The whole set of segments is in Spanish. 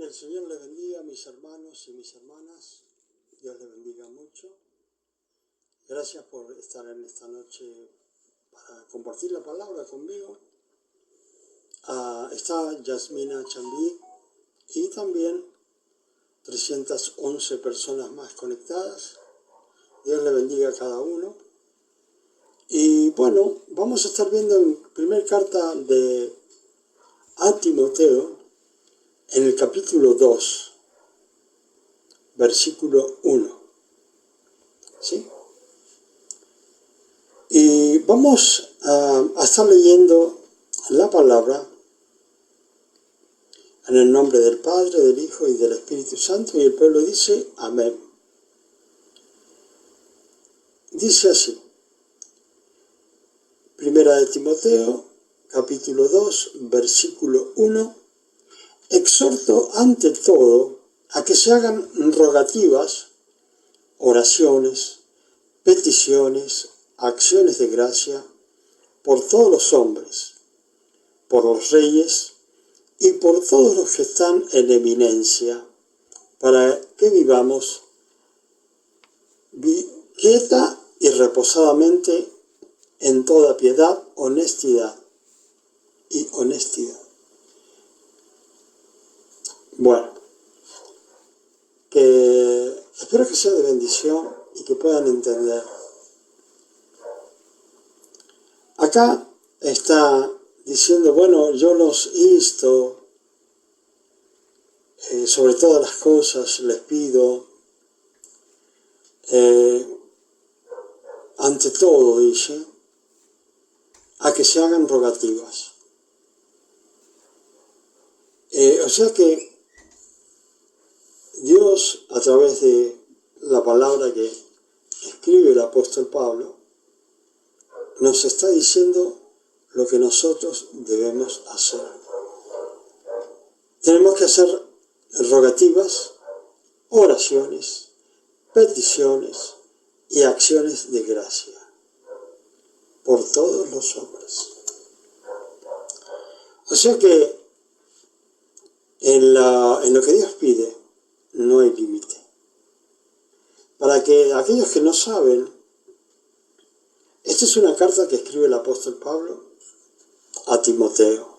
Que el Señor les bendiga, mis hermanos y mis hermanas. Dios les bendiga mucho. Gracias por estar en esta noche para compartir la palabra conmigo. Está Yasmina Chambí y también 311 personas más conectadas. Dios les bendiga a cada uno. Y bueno, vamos a estar viendo en primera carta a Timoteo, en el capítulo 2, versículo 1. ¿Sí? Y vamos a estar leyendo la palabra en el nombre del Padre, del Hijo y del Espíritu Santo, y el pueblo dice amén. Dice así, primera de Timoteo, capítulo 2, versículo 1, exhorto ante todo a que se hagan rogativas, oraciones, peticiones, acciones de gracia por todos los hombres, por los reyes y por todos los que están en eminencia, para que vivamos quieta y reposadamente en toda piedad, honestidad y honestidad. Bueno, espero que sea de bendición y que puedan entender. Acá está diciendo, bueno, yo los insto, sobre todas las cosas les pido, ante todo, dice, a que se hagan rogativas. O sea que Dios, a través de la palabra que escribe el apóstol Pablo, nos está diciendo lo que nosotros debemos hacer. Tenemos que hacer rogativas, oraciones, peticiones y acciones de gracia por todos los hombres. O sea que en lo que Dios pide no hay límite. Para que aquellos que no saben, esta es una carta que escribe el apóstol Pablo a Timoteo.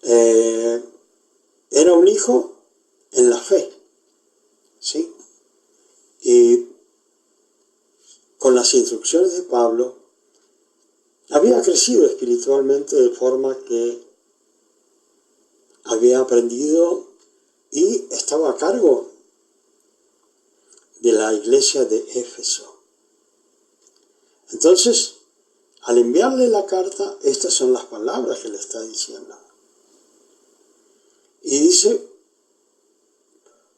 Era un hijo en la fe, ¿sí? Y con las instrucciones de Pablo, había crecido espiritualmente de forma que había aprendido y estaba a cargo de la iglesia de Éfeso. Entonces, al enviarle la carta, estas son las palabras que le está diciendo. Y dice,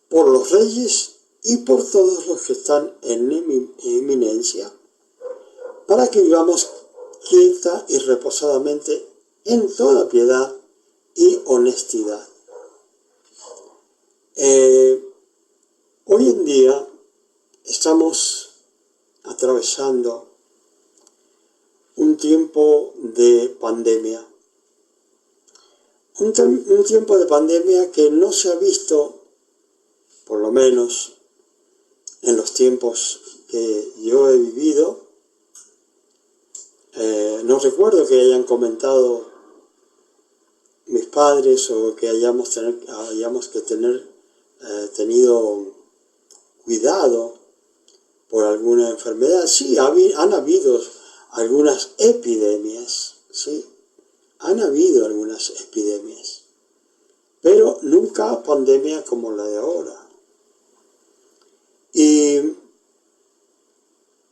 por los reyes y por todos los que están en eminencia, para que vivamos quieta y reposadamente en toda piedad y honestidad. Hoy en día estamos atravesando un tiempo de pandemia. Un tiempo de pandemia que no se ha visto, por lo menos en los tiempos que yo he vivido. No recuerdo que hayan comentado mis padres o que hayamos tenido cuidado por alguna enfermedad. Sí, han habido algunas epidemias, ¿sí? Han habido algunas epidemias, pero nunca pandemia como la de ahora. Y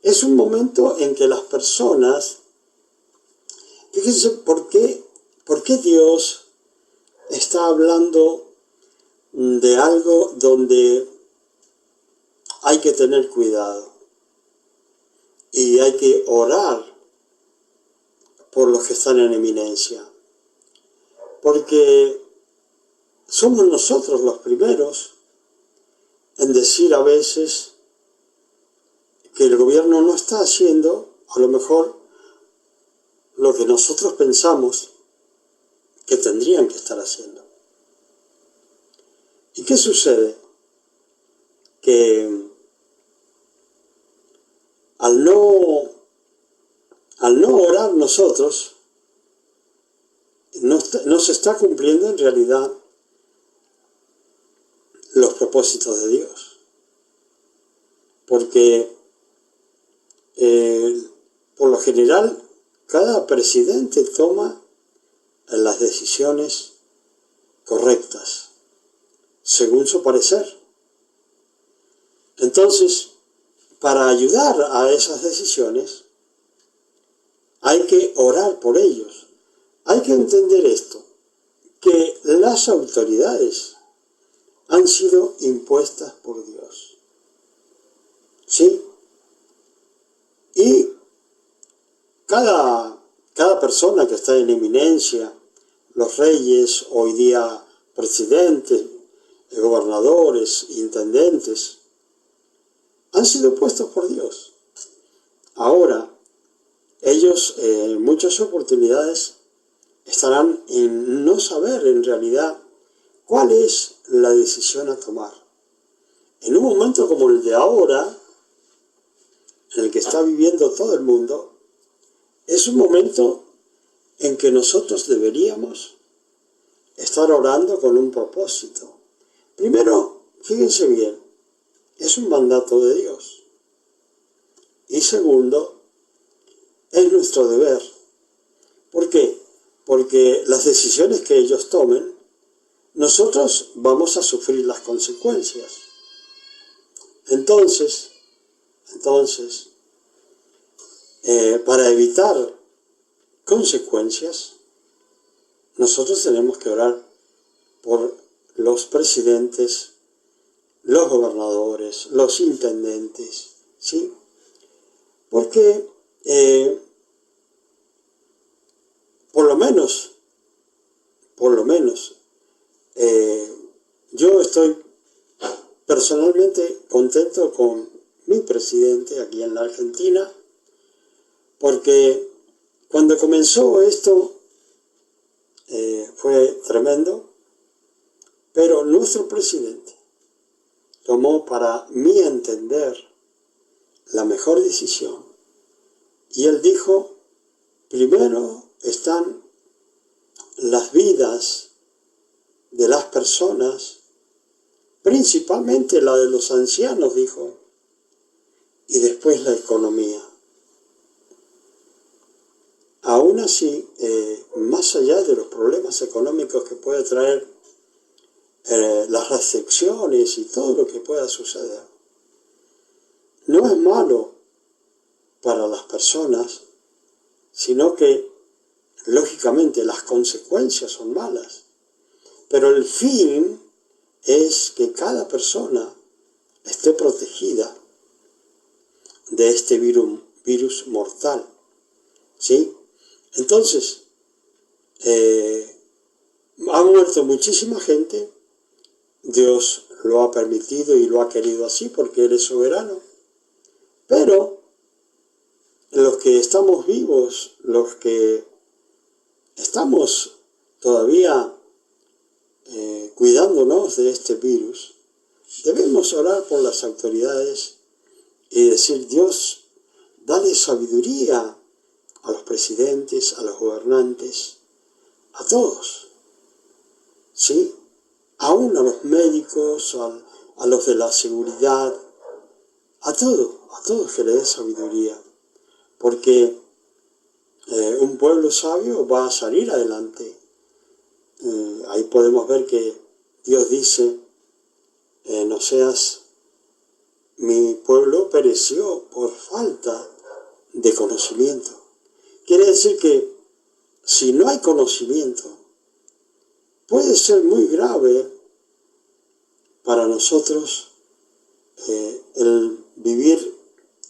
es un momento en que las personas, fíjense por qué Dios está hablando de algo donde hay que tener cuidado y hay que orar por los que están en eminencia, porque somos nosotros los primeros en decir a veces que el gobierno no está haciendo a lo mejor lo que nosotros pensamos que tendrían que estar haciendo. ¿Y qué sucede? Que al no orar nosotros, no se está cumpliendo en realidad los propósitos de Dios. Porque por lo general cada presidente toma las decisiones correctas, según su parecer. Entonces, para ayudar a esas decisiones, hay que orar por ellos. Hay que entender esto, que las autoridades han sido impuestas por Dios. ¿Sí? Y cada persona que está en eminencia, los reyes, hoy día presidentes, gobernadores, intendentes, han sido puestos por Dios. Ahora, ellos en muchas oportunidades estarán en no saber en realidad cuál es la decisión a tomar. En un momento como el de ahora, en el que está viviendo todo el mundo, es un momento en que nosotros deberíamos estar orando con un propósito. Primero, fíjense bien, es un mandato de Dios. Y segundo, es nuestro deber. ¿Por qué? Porque las decisiones que ellos tomen, nosotros vamos a sufrir las consecuencias. Entonces, para evitar consecuencias, nosotros tenemos que orar por los presidentes, los gobernadores, los intendentes, ¿sí? Porque por lo menos, yo estoy personalmente contento con mi presidente aquí en la Argentina, porque cuando comenzó esto fue tremendo, pero nuestro presidente tomó, para mi entender, la mejor decisión. Y él dijo, primero están las vidas de las personas, principalmente la de los ancianos, dijo, y después la economía. Aún así, más allá de los problemas económicos que puede traer las restricciones y todo lo que pueda suceder, no es malo para las personas, sino que, lógicamente, las consecuencias son malas. Pero el fin es que cada persona esté protegida de este virus mortal, ¿sí? Entonces, ha muerto muchísima gente, Dios lo ha permitido y lo ha querido así porque Él es soberano, pero los que estamos vivos, los que estamos todavía cuidándonos de este virus, debemos orar por las autoridades y decir, Dios, dale sabiduría a los presidentes, a los gobernantes, a todos, ¿sí? Aún a los médicos, a los de la seguridad, a todos que le dé sabiduría, porque un pueblo sabio va a salir adelante. Ahí podemos ver que Dios dice, no seas, mi pueblo pereció por falta de conocimiento. Quiere decir que si no hay conocimiento, puede ser muy grave para nosotros el vivir,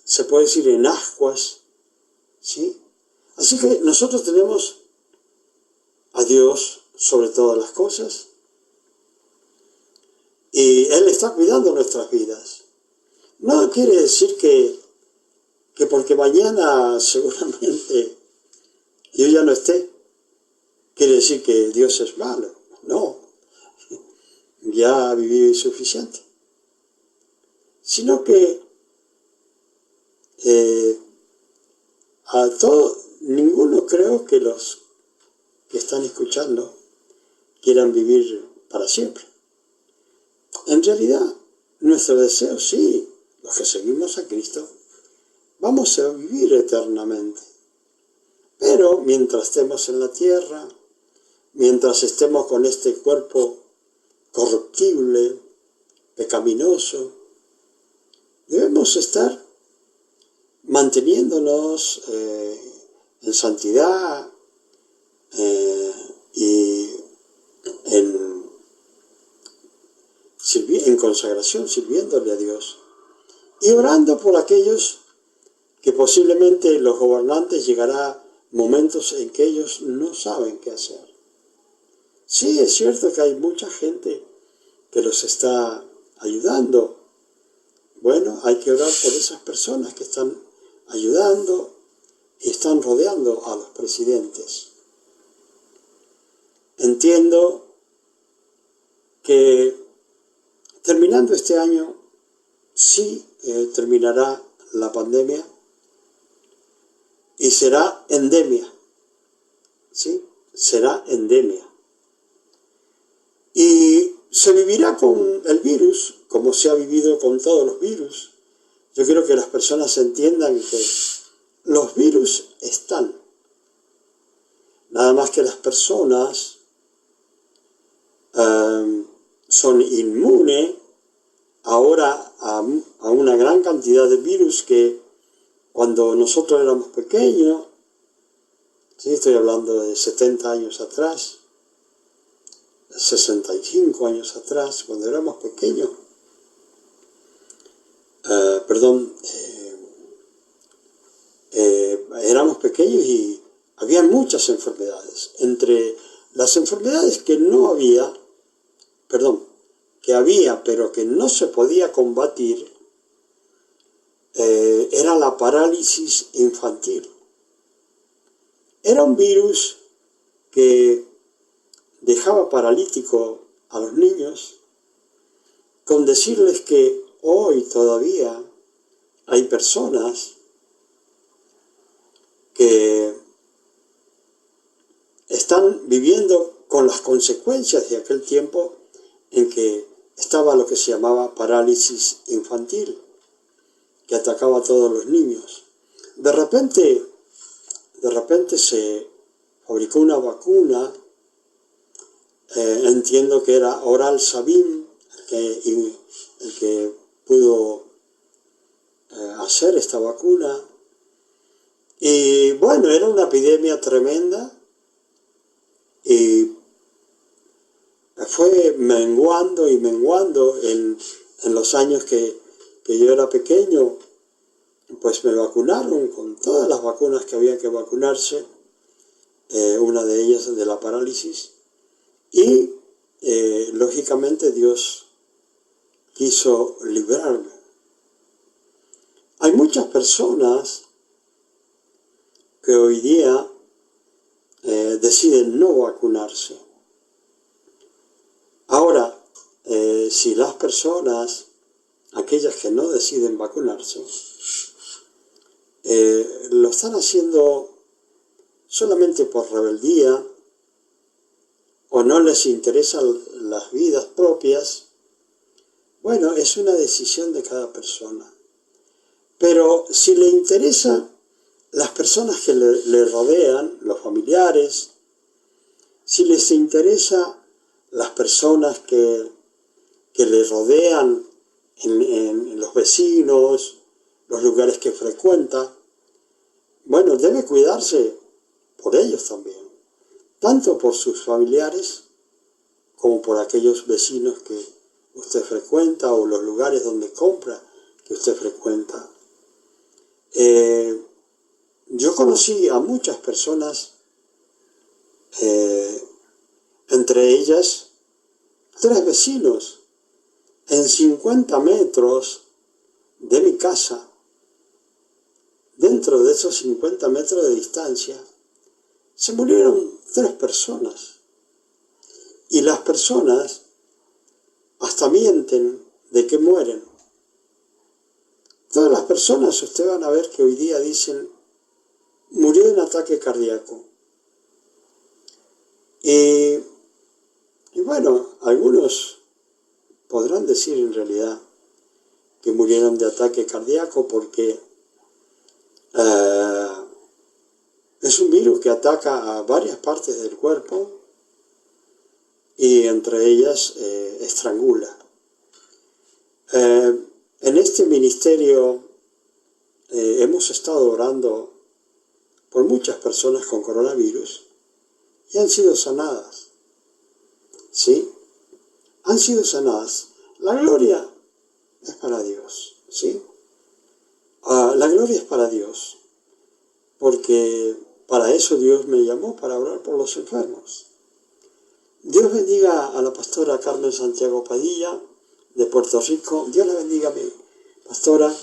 se puede decir, en ascuas, ¿sí? Así que nosotros tenemos a Dios sobre todas las cosas y Él está cuidando nuestras vidas. No quiere decir que porque mañana seguramente yo ya no esté, quiere decir que Dios es malo. No. ya viví suficiente, sino que ninguno creo que los que están escuchando quieran vivir para siempre. En realidad, nuestro deseo, sí, los que seguimos a Cristo, vamos a vivir eternamente. Pero mientras estemos en la tierra, mientras estemos con este cuerpo corruptible, pecaminoso, debemos estar manteniéndonos en santidad y en consagración, sirviéndole a Dios y orando por aquellos que posiblemente los gobernantes llegará momentos en que ellos no saben qué hacer. Sí, es cierto que hay mucha gente que los está ayudando. Bueno, hay que orar por esas personas que están ayudando y están rodeando a los presidentes. Entiendo que terminando este año, sí terminará la pandemia y será endemia, ¿sí? Será endemia. Y se vivirá con el virus, como se ha vivido con todos los virus. Yo quiero que las personas entiendan que los virus están. Nada más que las personas son inmunes ahora a una gran cantidad de virus que cuando nosotros éramos pequeños, ¿sí? Estoy hablando de 70 años atrás, 65 años atrás, cuando éramos pequeños, éramos pequeños y había muchas enfermedades. Entre las enfermedades que había, pero que no se podía combatir, era la parálisis infantil. Era un virus que dejaba paralítico a los niños, con decirles que hoy todavía hay personas que están viviendo con las consecuencias de aquel tiempo en que estaba lo que se llamaba parálisis infantil, que atacaba a todos los niños. De repente se fabricó una vacuna, entiendo que era Oral Sabin, el que pudo hacer esta vacuna. Y bueno, era una epidemia tremenda y fue menguando y menguando en los años que yo era pequeño. Pues me vacunaron con todas las vacunas que había que vacunarse, una de ellas de la parálisis, y lógicamente Dios quiso librarme. Hay muchas personas que hoy día deciden no vacunarse. Ahora, si las personas, aquellas que no deciden vacunarse, lo están haciendo solamente por rebeldía o no les interesan las vidas propias, bueno, es una decisión de cada persona. Pero si le interesa las personas que le rodean, los familiares, si les interesa las personas que le rodean en los vecinos, los lugares que frecuenta, bueno, debe cuidarse por ellos también, tanto por sus familiares como por aquellos vecinos que usted frecuenta o los lugares donde compra que usted frecuenta. Yo conocí a muchas personas, entre ellas 3 vecinos en 50 metros de mi casa. Dentro de esos 50 metros de distancia se murieron 3 personas. Y las personas hasta mienten de que mueren. Todas las personas, ustedes van a ver que hoy día dicen, murió en ataque cardíaco. Y bueno, algunos podrán decir en realidad que murieron de ataque cardíaco porque es un virus que ataca a varias partes del cuerpo y entre ellas estrangula. En este ministerio hemos estado orando por muchas personas con coronavirus y han sido sanadas. ¿Sí? Han sido sanadas. La gloria es para Dios. ¿Sí? La gloria es para Dios. Porque para eso Dios me llamó, para orar por los enfermos. Dios bendiga a la pastora Carmen Santiago Padilla de Puerto Rico. Dios la bendiga a mi pastora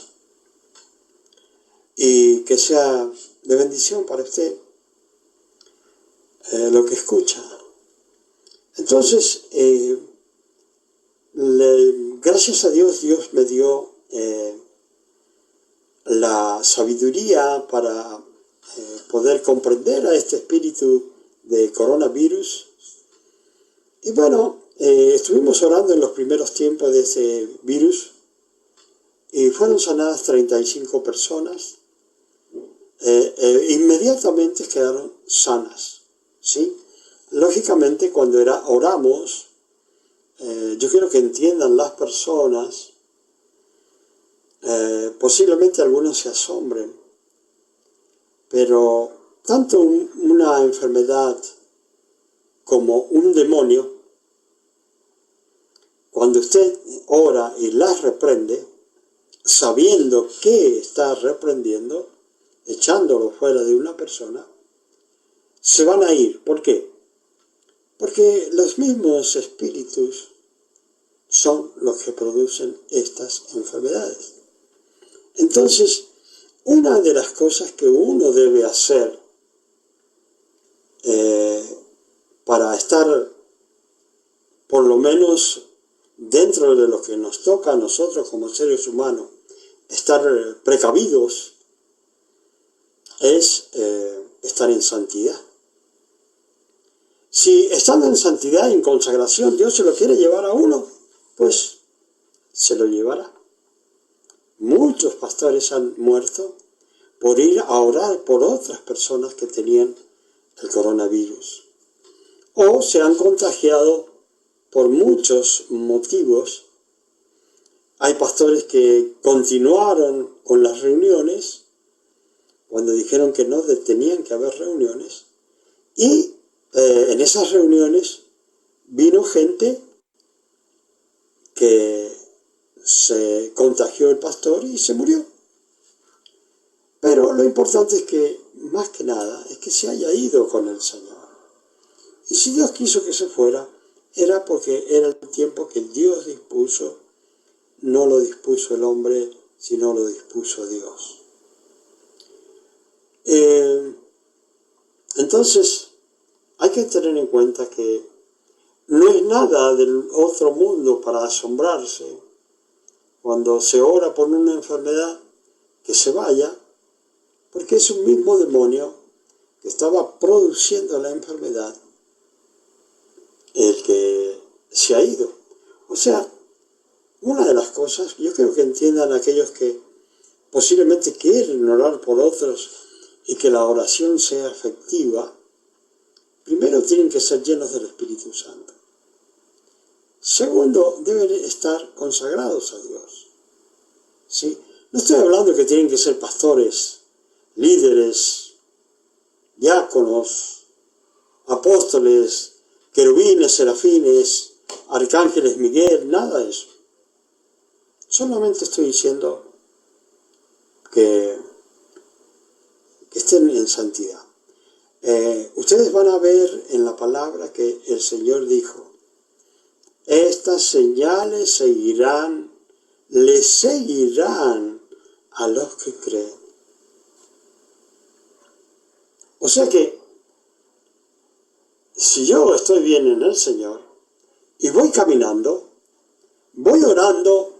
y que sea de bendición para usted lo que escucha. Entonces, gracias a Dios, Dios me dio la sabiduría para poder comprender a este espíritu de coronavirus. Y bueno, estuvimos orando en los primeros tiempos de ese virus y fueron sanadas 35 personas. Inmediatamente quedaron sanas, ¿sí? Lógicamente, cuando oramos, yo quiero que entiendan las personas, posiblemente algunos se asombren, pero tanto una enfermedad como un demonio, cuando usted ora y las reprende, sabiendo que está reprendiendo, echándolo fuera de una persona, se van a ir. ¿Por qué? Porque los mismos espíritus son los que producen estas enfermedades. Entonces, una de las cosas que uno debe hacer para estar por lo menos dentro de lo que nos toca a nosotros como seres humanos, estar precavidos, es estar en santidad. Si estando en santidad y en consagración Dios se lo quiere llevar a uno, pues se lo llevará. Muchos pastores han muerto por ir a orar por otras personas que tenían el coronavirus. O se han contagiado por muchos motivos. Hay pastores que continuaron con las reuniones cuando dijeron que no tenían que haber reuniones. Y en esas reuniones vino gente que se contagió el pastor y se murió. Pero lo importante es que, más que nada, es que se haya ido con el Señor. Y si Dios quiso que se fuera, era porque era el tiempo que Dios dispuso, no lo dispuso el hombre, sino lo dispuso Dios. Entonces, hay que tener en cuenta que no es nada del otro mundo para asombrarse cuando se ora por una enfermedad que se vaya, porque es un mismo demonio que estaba produciendo la enfermedad el que se ha ido. O sea, una de las cosas, yo creo que entiendan aquellos que posiblemente quieren orar por otros y que la oración sea efectiva, primero tienen que ser llenos del Espíritu Santo. Segundo, deben estar consagrados a Dios. ¿Sí? No estoy hablando que tienen que ser pastores, líderes, diáconos, apóstoles, querubines, serafines, arcángeles Miguel, nada de eso. Solamente estoy diciendo que estén en santidad. Ustedes van a ver en la palabra que el Señor dijo, estas señales seguirán, les seguirán a los que creen. O sea que, si yo estoy bien en el Señor y voy caminando, voy orando,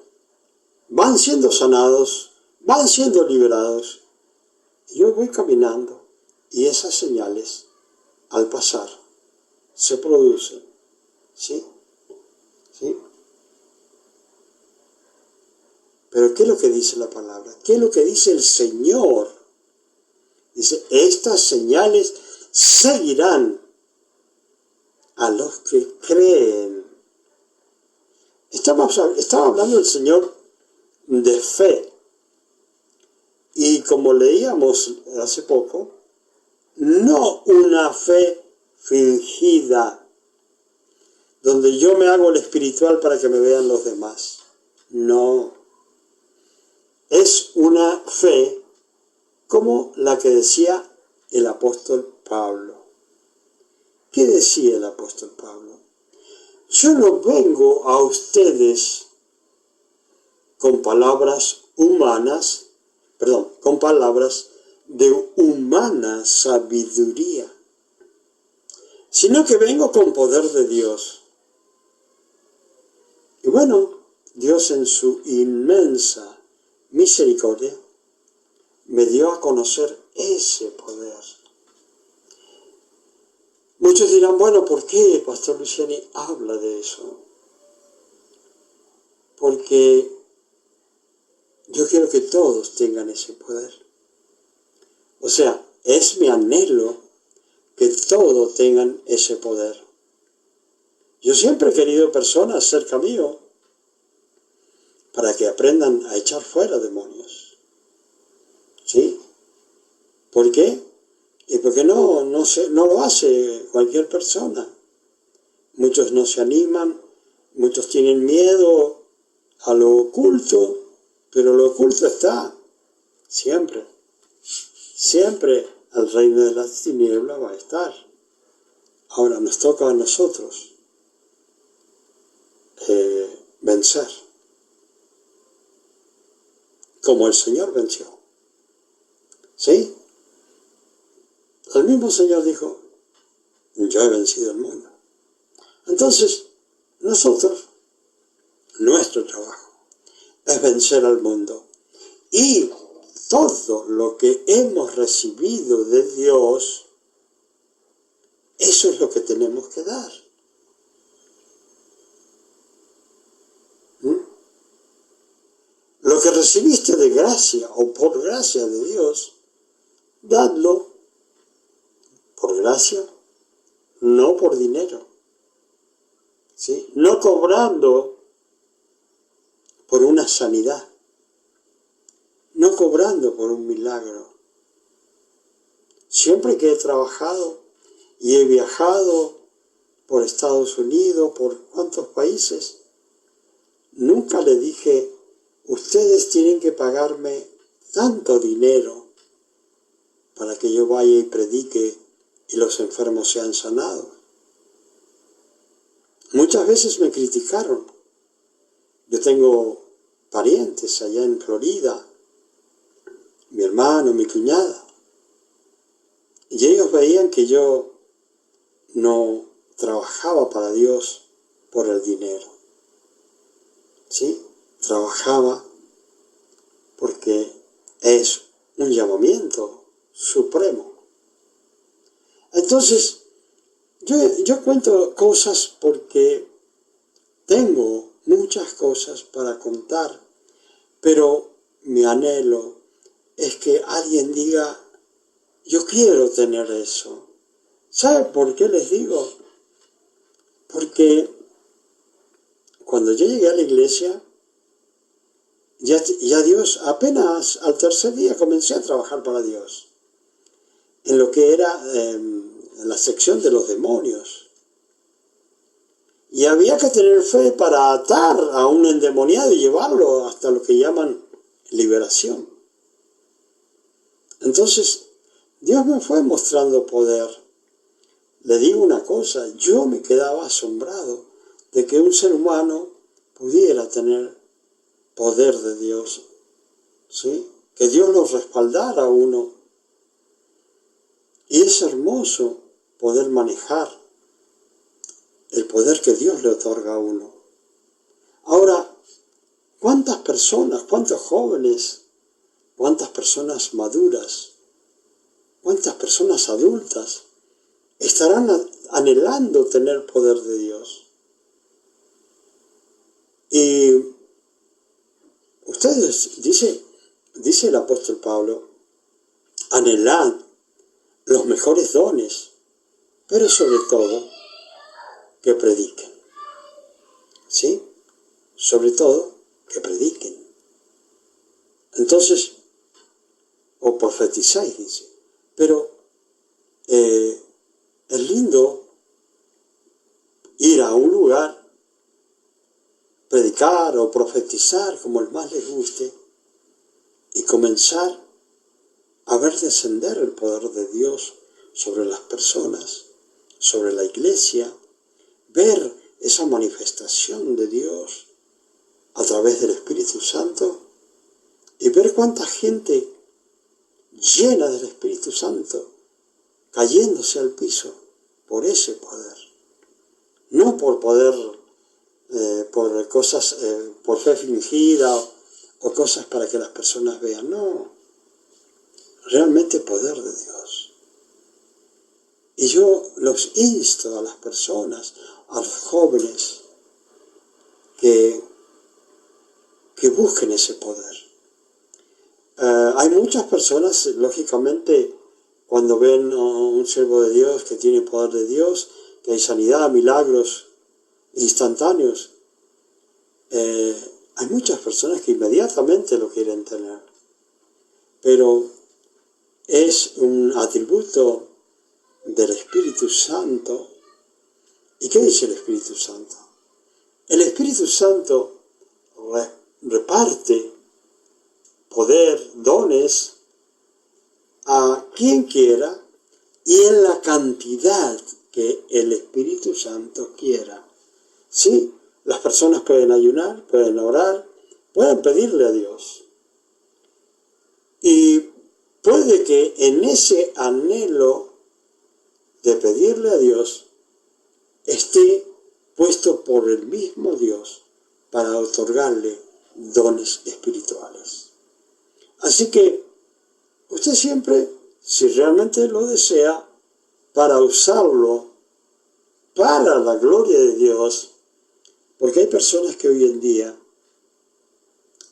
van siendo sanados, van siendo liberados. Yo voy caminando y esas señales, al pasar, se producen. ¿Sí? ¿Sí? Pero ¿qué es lo que dice la palabra? ¿Qué es lo que dice el Señor? Dice, estas señales seguirán a los que creen. Estaba hablando el Señor de fe. Y como leíamos hace poco, no una fe fingida, donde yo me hago el espiritual para que me vean los demás. No. Es una fe como la que decía el apóstol Pablo. ¿Qué decía el apóstol Pablo? Yo no vengo a ustedes con palabras humanas, con palabras de humana sabiduría, sino que vengo con poder de Dios. Y bueno, Dios en su inmensa misericordia me dio a conocer ese poder. Muchos dirán, bueno, ¿por qué Pastor Luciani habla de eso? Porque yo quiero que todos tengan ese poder. O sea, es mi anhelo que todos tengan ese poder. Yo siempre he querido personas cerca mío para que aprendan a echar fuera demonios. ¿Sí? ¿Por qué? Y porque no lo hace cualquier persona. Muchos no se animan, muchos tienen miedo a lo oculto, pero lo oculto está siempre. Siempre el reino de las tinieblas va a estar. Ahora nos toca a nosotros vencer, como el Señor venció. ¿Sí? El mismo Señor dijo, yo he vencido el mundo. Entonces, nuestro trabajo es vencer al mundo. Y todo lo que hemos recibido de Dios, eso es lo que tenemos que dar. Lo que recibiste de gracia o por gracia de Dios, dadlo por gracia, no por dinero. ¿Sí? No cobrando por una sanidad, no cobrando por un milagro. Siempre que he trabajado y he viajado por Estados Unidos, por cuántos países, nunca le dije, ustedes tienen que pagarme tanto dinero para que yo vaya y predique y los enfermos sean sanados. Muchas veces me criticaron. Yo tengo parientes allá en Florida, mi hermano, mi cuñada, y ellos veían que yo no trabajaba para Dios por el dinero. ¿Sí? Trabajaba porque es un llamamiento supremo. Entonces, yo cuento cosas porque tengo muchas cosas para contar, pero mi anhelo es que alguien diga, yo quiero tener eso. ¿Sabe por qué les digo? Porque cuando yo llegué a la iglesia, ya Dios, apenas al tercer día comencé a trabajar para Dios, en lo que era la sección de los demonios. Y había que tener fe para atar a un endemoniado y llevarlo hasta lo que llaman liberación. Entonces, Dios me fue mostrando poder. Le digo una cosa, yo me quedaba asombrado de que un ser humano pudiera tener poder de Dios, ¿sí? Que Dios lo respaldara a uno. Y es hermoso poder manejar el poder que Dios le otorga a uno. Ahora, ¿Cuántas personas, cuántos jóvenes, cuántas personas maduras, cuántas personas adultas estarán anhelando tener poder de Dios? Y ustedes, dice el apóstol Pablo, anhelad los mejores dones, pero sobre todo que prediquen. ¿Sí? Sobre todo que prediquen. Entonces, o profetizáis, dice. Pero es lindo ir a un lugar, predicar o profetizar, como el más les guste, y comenzar a ver descender el poder de Dios sobre las personas, sobre la iglesia, ver esa manifestación de Dios a través del Espíritu Santo y ver cuánta gente llena del Espíritu Santo cayéndose al piso por ese poder. No por poder, por cosas, por fe fingida o cosas para que las personas vean. No, realmente poder de Dios. Y yo los insto a las personas, a los jóvenes, que busquen ese poder. Hay muchas personas, lógicamente, cuando ven a un siervo de Dios que tiene poder de Dios, que hay sanidad, milagros instantáneos, hay muchas personas que inmediatamente lo quieren tener. Pero es un atributo del Espíritu Santo. ¿Y qué dice el Espíritu Santo? El Espíritu Santo reparte poder, dones a quien quiera y en la cantidad que el Espíritu Santo quiera. Sí, las personas pueden ayunar, pueden orar, pueden pedirle a Dios. Y puede que en ese anhelo de pedirle a Dios esté puesto por el mismo Dios para otorgarle dones espirituales. Así que usted siempre, si realmente lo desea, para usarlo para la gloria de Dios, porque hay personas que hoy en día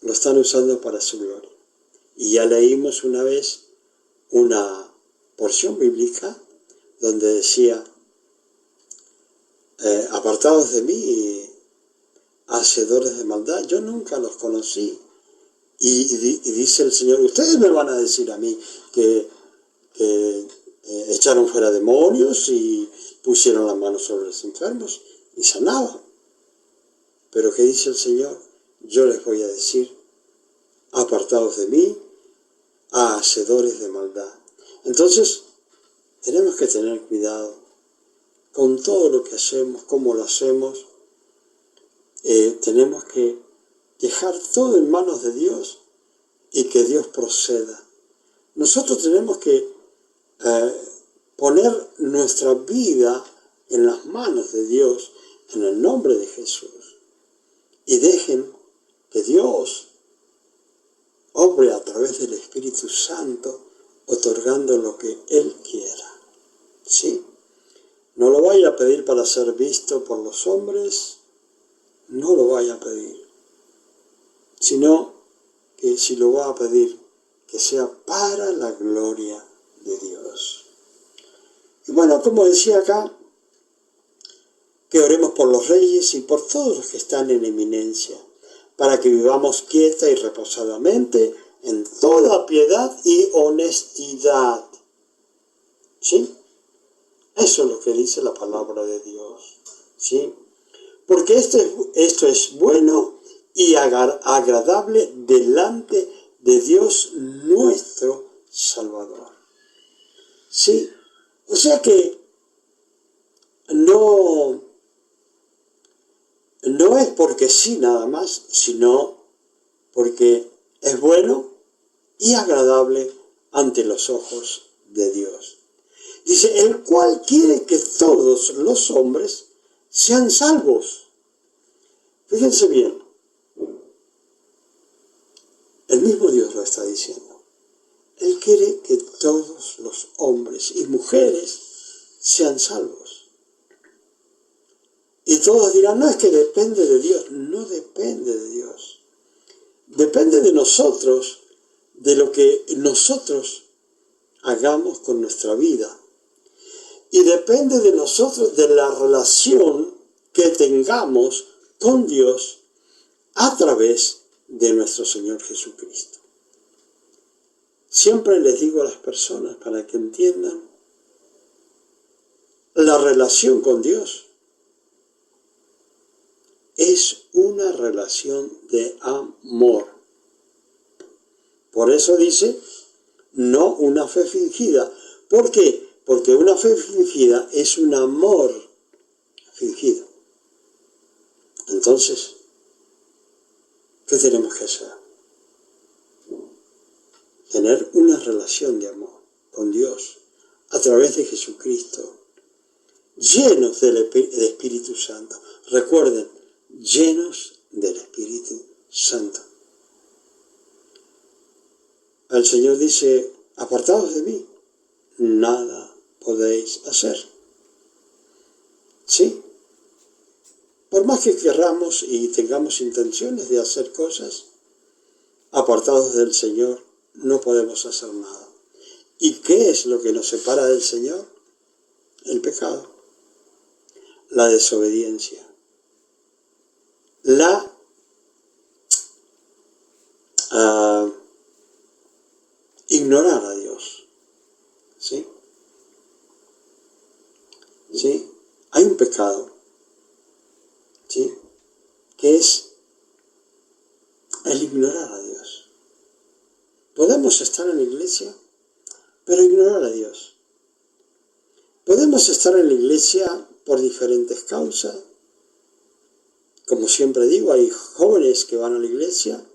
lo están usando para su gloria. Y ya leímos una vez una porción bíblica donde decía, apartados de mí, hacedores de maldad, yo nunca los conocí. Y dice el Señor, ustedes me van a decir a mí que echaron fuera demonios y pusieron la mano sobre los enfermos y sanaban. Pero ¿qué dice el Señor? Yo les voy a decir, apartados de mí, hacedores de maldad. Entonces, tenemos que tener cuidado con todo lo que hacemos, cómo lo hacemos. Tenemos que dejar todo en manos de Dios y que Dios proceda. Nosotros tenemos que poner nuestra vida en las manos de Dios en el nombre de Jesús. Y dejen que Dios obre a través del Espíritu Santo, otorgando lo que Él quiera. ¿Sí? No lo vaya a pedir para ser visto por los hombres, no lo vaya a pedir, sino que si lo va a pedir, que sea para la gloria de Dios. Y bueno, como decía acá, que oremos por los reyes y por todos los que están en eminencia, para que vivamos quieta y reposadamente en toda piedad y honestidad. ¿Sí? Eso es lo que dice la palabra de Dios. ¿Sí? Porque esto es bueno y agradable delante de Dios nuestro Salvador. ¿Sí? O sea que no es porque sí nada más, sino porque es bueno y agradable ante los ojos de Dios. Dice, el cual quiere que todos los hombres sean salvos. Fíjense bien, El mismo Dios lo está diciendo. Él quiere que todos los hombres y mujeres sean salvos. Y todos dirán, no, es que depende de Dios. No depende de Dios. Depende de nosotros, de lo que nosotros hagamos con nuestra vida. Y depende de nosotros, de la relación que tengamos con Dios a través de nuestro Señor Jesucristo. Siempre les digo a las personas para que entiendan la relación con Dios es una relación de amor. Por eso dice, no una fe fingida. ¿Por qué? Porque una fe fingida es un amor fingido. Entonces, ¿qué tenemos que hacer? Tener una relación de amor con Dios a través de Jesucristo, llenos del Espíritu Santo. Recuerden, llenos del Espíritu Santo. El Señor dice, apartados de mí, nada podéis hacer. ¿Sí? Por más que querramos y tengamos intenciones de hacer cosas, apartados del Señor, no podemos hacer nada. ¿Y qué es lo que nos separa del Señor? El pecado, la desobediencia, la ignorar a Dios. ¿Sí? ¿Sí? Hay un pecado, ¿sí?, que es el ignorar a Dios. Podemos estar en la iglesia, pero ignorar a Dios. Podemos estar en la iglesia por diferentes causas. Como siempre digo, hay jóvenes que van a la iglesia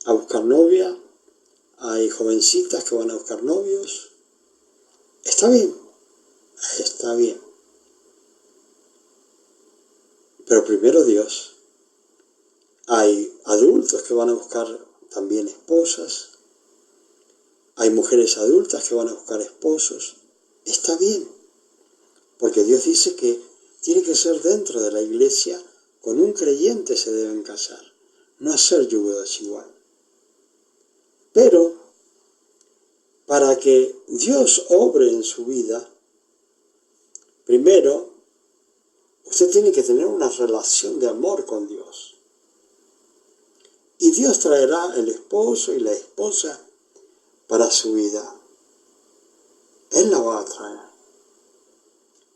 a buscar novia, hay jovencitas que van a buscar novios. Está bien, está bien. Pero primero Dios. Hay adultos que van a buscar también esposas. Hay mujeres adultas que van a buscar esposos. Está bien. Porque Dios dice que tiene que ser dentro de la iglesia, con un creyente se deben casar. No hacer yugo desigual. Pero para que Dios obre en su vida, primero, usted tiene que tener una relación de amor con Dios. Y Dios traerá el esposo y la esposa para su vida. Él la va a traer.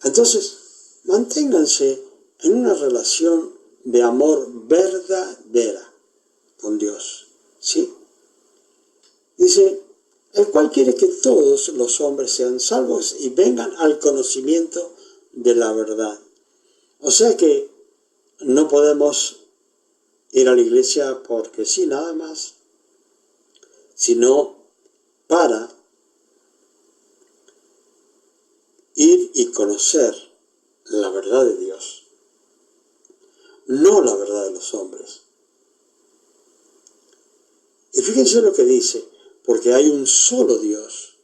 Entonces, manténganse en una relación de amor verdadera con Dios. ¿Sí? Dice, el cual quiere que todos los hombres sean salvos y vengan al conocimiento de la verdad. O sea que no podemos ir a la iglesia porque sí, nada más, sino para ir y conocer la verdad de Dios, no la verdad de los hombres. Y fíjense lo que dice, porque hay un solo Dios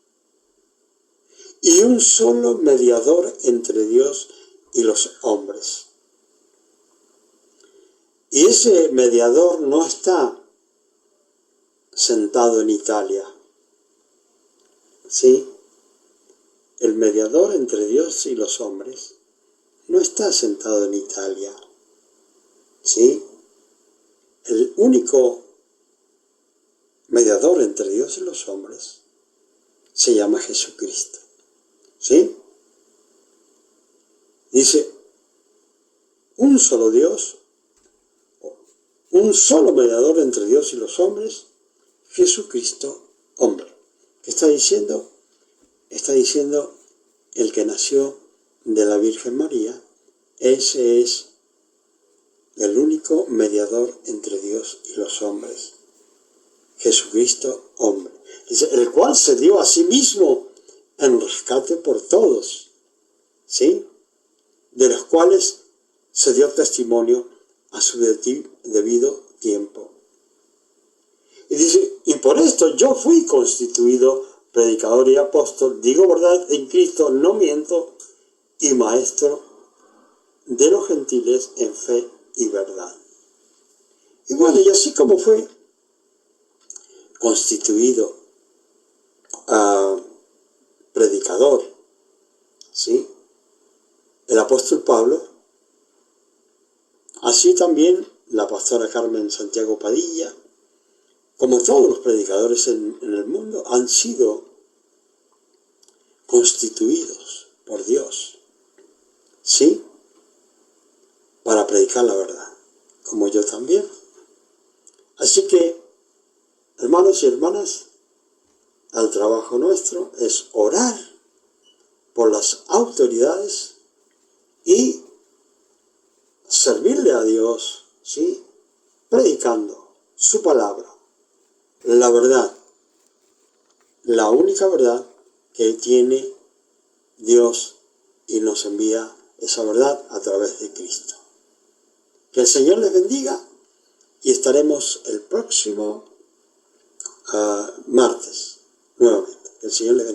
y un solo mediador entre Dios y los hombres. Y ese mediador no está sentado en Italia. ¿Sí? El mediador entre Dios y los hombres no está sentado en Italia. ¿Sí? El único mediador entre Dios y los hombres se llama Jesucristo. ¿Sí? Dice, un solo Dios, un solo mediador entre Dios y los hombres, Jesucristo, hombre. ¿Qué está diciendo? Está diciendo el que nació de la Virgen María, ese es el único mediador entre Dios y los hombres. Jesucristo, hombre. Dice, el cual se dio a sí mismo en rescate por todos, ¿sí? De los cuales se dio testimonio a su debido tiempo. Y dice, y por esto yo fui constituido predicador y apóstol, digo verdad en Cristo, no miento, y maestro de los gentiles en fe y verdad. Y bueno, y así como fue constituido predicador, ¿sí?, el apóstol Pablo, así también la pastora Carmen Santiago Padilla, como todos los predicadores en el mundo, han sido constituidos por Dios, ¿sí?, para predicar la verdad, como yo también. Así que, hermanos y hermanas, el trabajo nuestro es orar por las autoridades y servirle a Dios, ¿sí?, predicando su palabra, la verdad, la única verdad que tiene Dios, y nos envía esa verdad a través de Cristo. Que el Señor les bendiga y estaremos el próximo martes nuevamente. Que el Señor les bendiga.